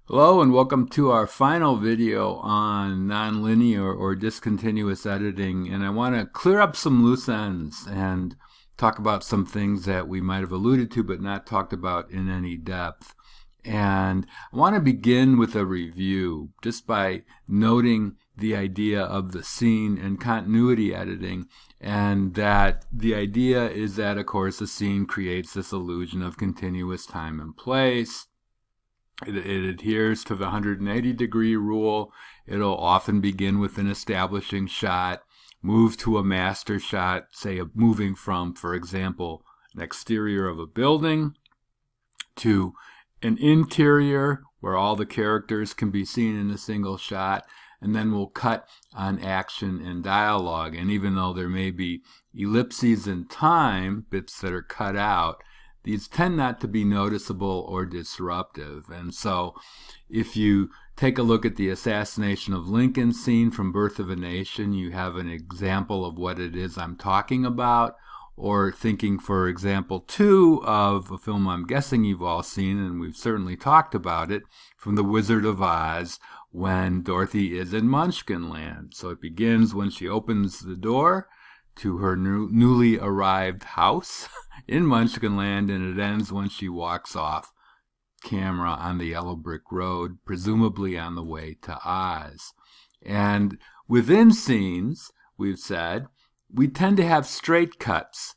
Hello and welcome to our final video on nonlinear or discontinuous editing, and I want to clear up some loose ends and talk about some things that we might have alluded to but not talked about in any depth. And I want to begin with a review just by noting the idea of the scene and continuity editing, and that the idea is that, of course, the scene creates this illusion of continuous time and place. It adheres to the 180-degree rule. It'll often begin with an establishing shot, move to a master shot, say moving from, for example, an exterior of a building to an interior where all the characters can be seen in a single shot, and then we'll cut on action and dialogue. And even though there may be ellipses in time, bits that are cut out, these tend not to be noticeable or disruptive. And so if you take a look at the assassination of Lincoln scene from Birth of a Nation, you have an example of what it is I'm talking about. Or thinking, for example, too, of a film I'm guessing you've all seen, and we've certainly talked about it, from The Wizard of Oz, when Dorothy is in Munchkinland. So it begins when she opens the door to her newly arrived house in Munchkinland, and it ends when she walks off camera on the yellow brick road, presumably on the way to Oz. And within scenes, we've said, we tend to have straight cuts,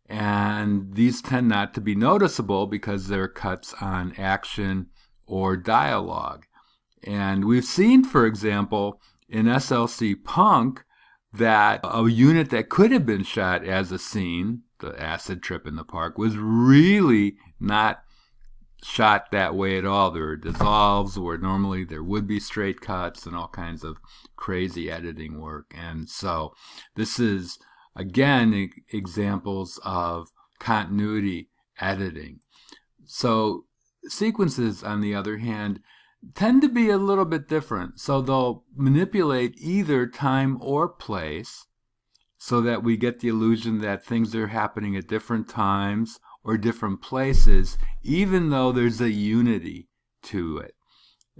and these tend not to be noticeable because they're cuts on action or dialogue. And we've seen, for example, in SLC Punk, that a unit that could have been shot as a scene, the acid trip in the park, was really not shot that way at all. There are dissolves where normally there would be straight cuts and all kinds of crazy editing work. And so this is, again, examples of continuity editing. So sequences, on the other hand, tend to be a little bit different. So they'll manipulate either time or place so that we get the illusion that things are happening at different times or different places, even though there's a unity to it.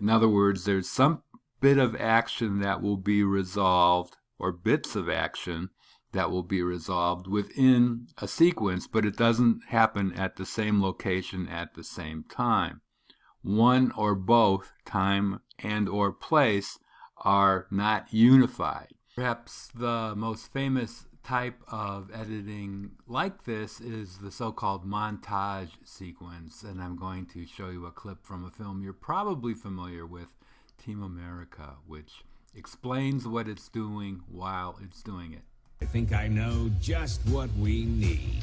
In other words, there's some bit of action that will be resolved, or bits of action that will be resolved within a sequence, but it doesn't happen at the same location at the same time. One or both time and or place are not unified. Perhaps the most famous type of editing like this is the so-called montage sequence, and I'm going to show you a clip from a film you're probably familiar with, Team America, which explains what it's doing while it's doing it. I think I know just what we need.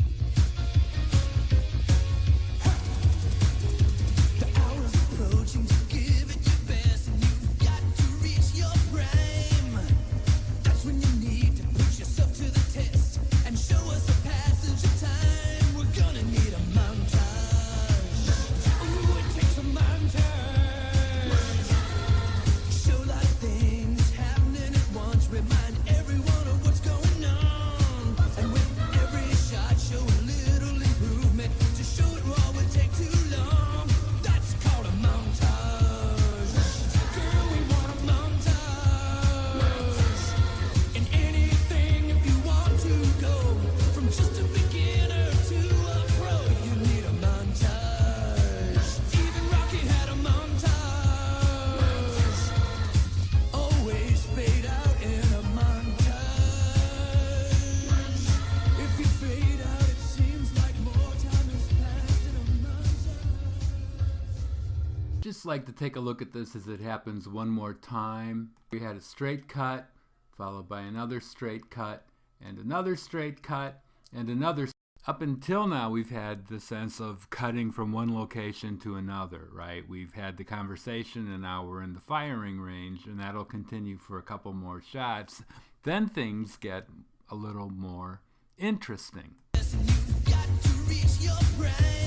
Just like to take a look at this as it happens one more time. We had a straight cut, followed by another straight cut, and another straight cut, and another. Up until now, we've had the sense of cutting from one location to another, right? We've had the conversation, and now we're in the firing range, and that'll continue for a couple more shots. Then things get a little more interesting.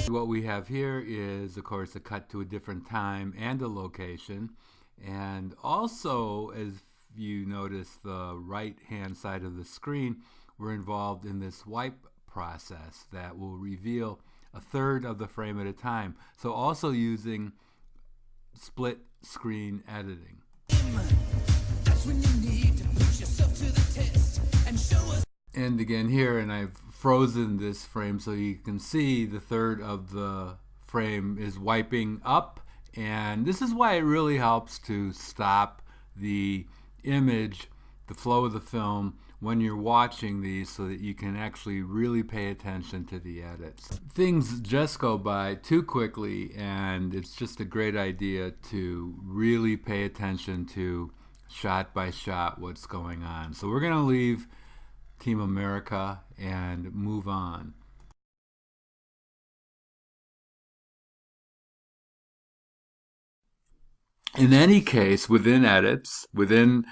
What we have here is, of course, a cut to a different time and a location. And also, as you notice, the right-hand side of the screen, we're involved in this wipe process that will reveal a third of the frame at a time. So also using split screen editing. And again here, and I've frozen this frame so you can see the third of the frame is wiping up, and this is why it really helps to stop the image, the flow of the film, when you're watching these so that you can actually really pay attention to the edits. Things just go by too quickly, and it's just a great idea to really pay attention to shot by shot what's going on. So we're going to leave Team America and move on. In any case, within edits, within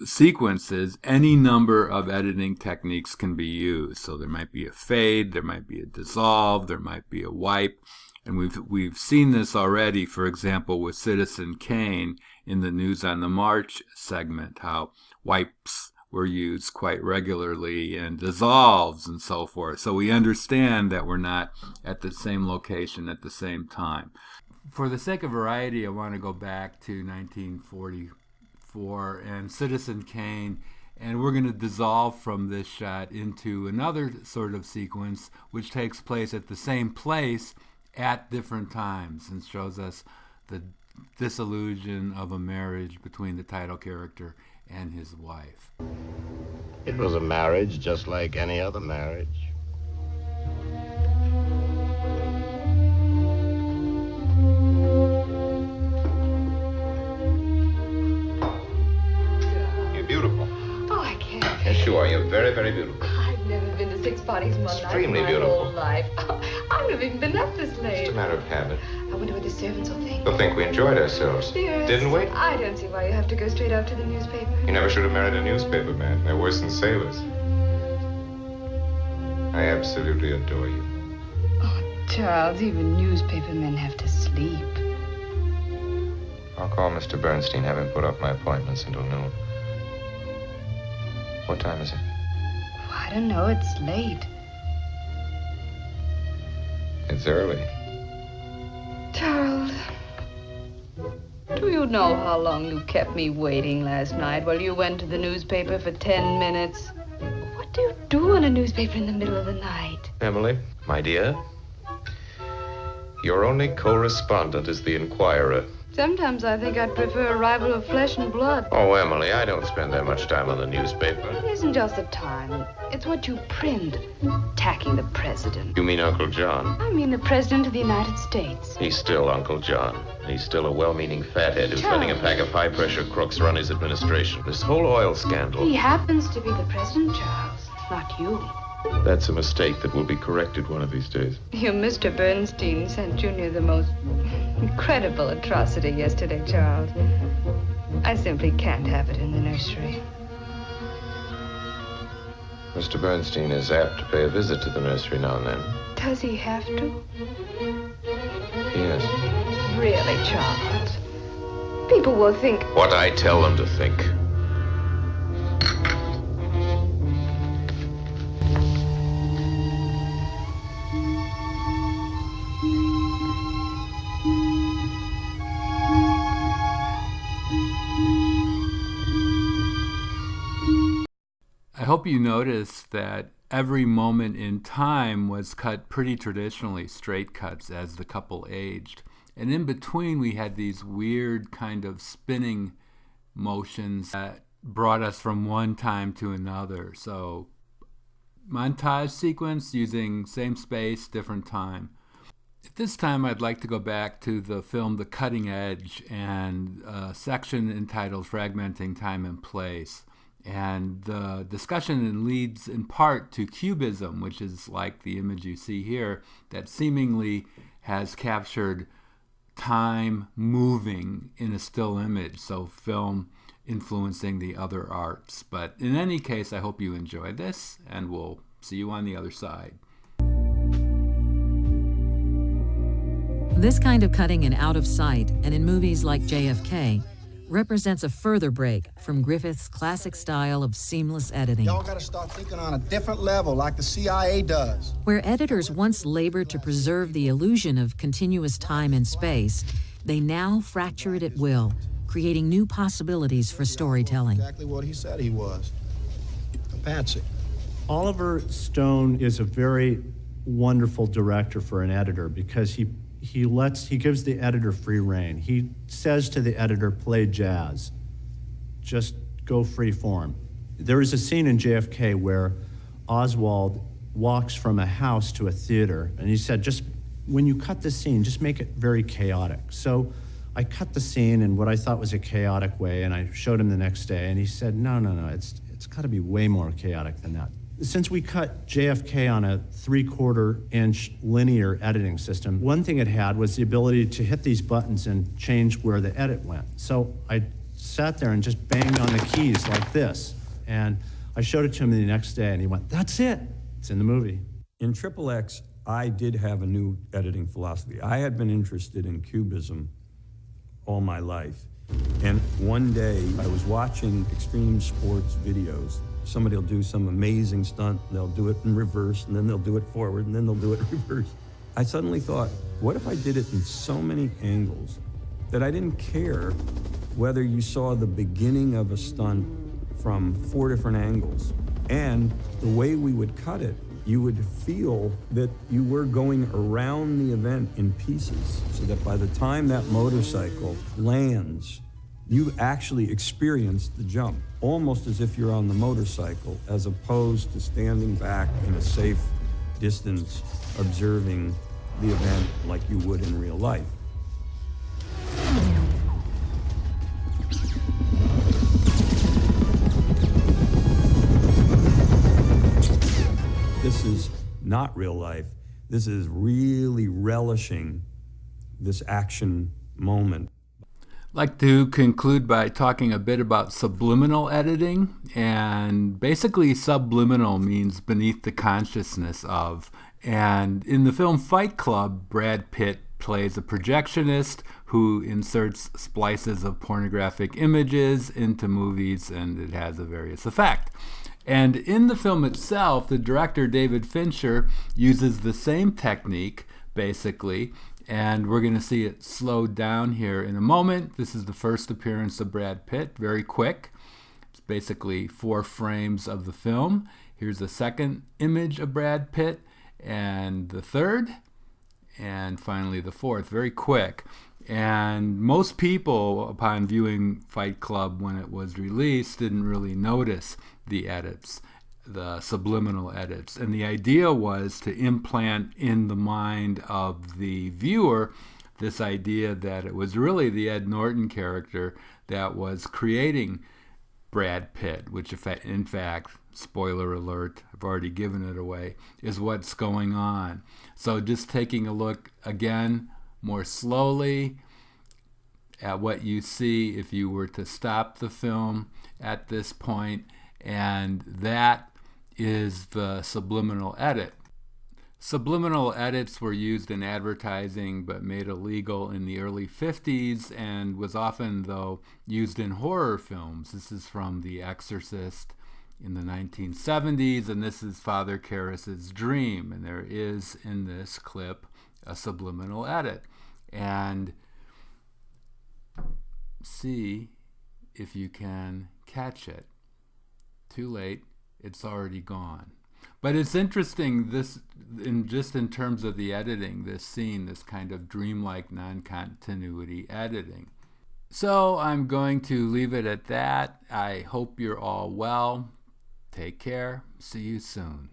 sequences, any number of editing techniques can be used. So there might be a fade, there might be a dissolve, there might be a wipe, and we've seen this already, for example, with Citizen Kane in the News on the March segment, how wipes were used quite regularly and dissolves and so forth. So we understand that we're not at the same location at the same time. For the sake of variety, I want to go back to 1944 and Citizen Kane, and we're going to dissolve from this shot into another sort of sequence which takes place at the same place at different times and shows us the disillusion of a marriage between the title character and his wife. It was a marriage just like any other marriage. You're beautiful. Oh, I can't. Yes, you are. You're very, very beautiful. I've never been to 6 parties in one night Extremely in my beautiful. whole life. I've never even been up this late. It's a matter of habit. I wonder what the servants will think. They'll think we enjoyed ourselves. Dearest, Didn't we? I don't see why you have to go straight out to the newspaper. You never should have married a newspaper man. They're worse than sailors. I absolutely adore you. Oh, Charles, even newspaper men have to sleep. I'll call Mr. Bernstein, have him put off my appointments until noon. What time is it? Oh, I don't know. It's late. It's early. Charles, do you know how long you kept me waiting last night while you went to the newspaper for 10 minutes? What do you do in a newspaper in the middle of the night? Emily, my dear, your only correspondent is the Inquirer. Sometimes I think I'd prefer a rival of flesh and blood. Oh, Emily, I don't spend that much time on the newspaper. It isn't just the time. It's what you print. Attacking the president. You mean Uncle John? I mean the president of the United States. He's still Uncle John. He's still a well-meaning fathead who's letting a pack of high-pressure crooks run his administration. This whole oil scandal. He happens to be the president, Charles, not you. That's a mistake that will be corrected one of these days. Your Mr. Bernstein sent Junior the most incredible atrocity yesterday, Charles. I simply can't have it in the nursery. Mr. Bernstein is apt to pay a visit to the nursery now and then. Does he have to? Yes. Really, Charles? People will think... What I tell them to think. I hope you noticed that every moment in time was cut pretty traditionally, straight cuts as the couple aged. And in between we had these weird kind of spinning motions that brought us from one time to another. So montage sequence using same space, different time. At this time I'd like to go back to the film The Cutting Edge and a section entitled Fragmenting Time and Place. And the discussion leads in part to cubism, which is like the image you see here, that seemingly has captured time moving in a still image, so film influencing the other arts. But in any case, I hope you enjoyed this, and we'll see you on the other side. This kind of cutting in out of sight, and in movies like JFK, represents a further break from Griffith's classic style of seamless editing. Y'all gotta start thinking on a different level, like the CIA does. Where editors once labored to preserve the illusion of continuous time and space, They now fracture it at will, creating new possibilities for storytelling. Exactly what he said he was. A patsy. Oliver Stone is a very wonderful director for an editor because he gives the editor free rein. He says to the editor, play jazz. Just go free form. There is a scene in JFK where Oswald walks from a house to a theater, and he said, just when you cut the scene, just make it very chaotic. So I cut the scene in what I thought was a chaotic way, and I showed him the next day, and he said, no, it's got to be way more chaotic than that. Since we cut JFK on a 3/4 inch linear editing system, one thing it had was the ability to hit these buttons and change where the edit went. So I sat there and just banged on the keys like this, and I showed it to him the next day, and he went, that's it. It's in the movie. In XXX, I did have a new editing philosophy. I had been interested in cubism all my life. And one day I was watching extreme sports videos. Somebody will do some amazing stunt, and they'll do it in reverse, and then they'll do it forward, and then they'll do it in reverse. I suddenly thought, what if I did it in so many angles that I didn't care whether you saw the beginning of a stunt from 4 different angles. And the way we would cut it, you would feel that you were going around the event in pieces, so that by the time that motorcycle lands, you actually experience the jump, almost as if you're on the motorcycle, as opposed to standing back in a safe distance, observing the event like you would in real life. This is not real life. This is really relishing this action moment. I'd like to conclude by talking a bit about subliminal editing. And basically, subliminal means beneath the consciousness of. And in the film Fight Club, Brad Pitt plays a projectionist who inserts splices of pornographic images into movies, and it has a various effect. And in the film itself, the director, David Fincher, uses the same technique, basically, and we're going to see it slowed down here in a moment. This is the first appearance of Brad Pitt, very quick. It's basically 4 frames of the film. Here's the second image of Brad Pitt, and the third, and finally the fourth, very quick. And most people, upon viewing Fight Club when it was released, didn't really notice the edits, the subliminal edits. And the idea was to implant in the mind of the viewer this idea that it was really the Ed Norton character that was creating Brad Pitt, which in fact, spoiler alert, I've already given it away, is what's going on. So just taking a look again, more slowly, at what you see if you were to stop the film at this point, and that is the subliminal edit. Subliminal edits were used in advertising but made illegal in the early 50s and was often, though, used in horror films. This is from The Exorcist in the 1970s, and this is Father Karras's Dream, and there is in this clip a subliminal edit. And see if you can catch it. Too late, it's already gone. But it's interesting, this, in terms of the editing, this scene, this kind of dreamlike non-continuity editing. So I'm going to leave it at that. I hope you're all well. Take care. See you soon.